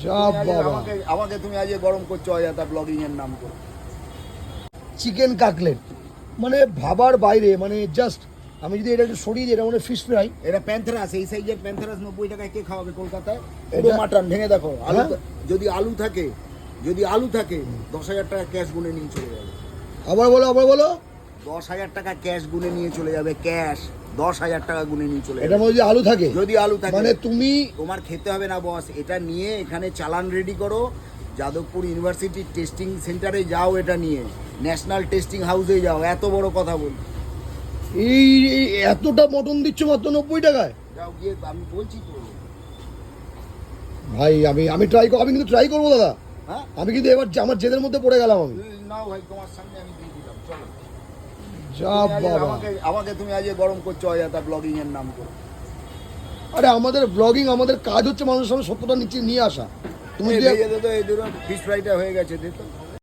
যা বাবা, আমাকে তুমি আজ গরম করছো অযথা ব্লগিং এর নাম করে। চিকেন কাটলেট মানে ভাবার বাইরে, মানে জাস্ট আমি যদি এটা একটু সরিয়ে দিই, এটা মানে ফিশ ফ্রাই। এটা প্যান্থারাস, এই সাইজের প্যান্থারাস 90 টাকায় কে খাওয়াবে কলকাতায়? পুরো এটা- মাটন ভেঙে দেখো, আলু হ্যাঁ? যদি আলু থাকে, 10,000 টাকা ক্যাশ গুনে নিয়ে চলে যাবে। আবার বলো, আবার বলো। 10,000 টাকা ক্যাশ গুনে নিয়ে চলে যাবে, ক্যাশ 10,000 টাকা গুনে নিয়ে চলে এটার যাবে মধ্যে যদি আলু থাকে, যদি আলু থাকে। মানে তুমি তোমার খেতে হবে না বস, এটা নিয়ে এখানে চালান রেডি করো, যাদবপুর ইউনিভার্সিটি টেস্টিং সেন্টারে যাও, এটা নিয়ে ন্যাশনাল টেস্টিং হাউসে যাও, এত বড় কথা বল। এই এই এতটা মটন দিচ্ছ মাত্র 90 টাকায়? যাও গিয়ে, আমি বলছি তো। ভাই আমি আমি কিন্তু ট্রাই করবো দাদা। হ্যাঁ, আমি কিন্তু এবার আমার জেদের মধ্যে পড়ে গেলাম আমি। নাও ভাই, তোমার সামনে আমি দিয়ে দিলাম, চলো। যা তুমি আজ বাবা, আমাকে তুমি আজ গরম করছো অযথা ব্লগিং এর নাম করে। আরে আমাদের ব্লগিং, আমাদের কাজ হচ্ছে মানুষের সামনে সত্যটা নিচে নিয়ে আসা। তুমি এই যদি ভেজে দে তো, এই দুটো ফিশ ফ্রাইটা হয়ে গেছে, দে তো।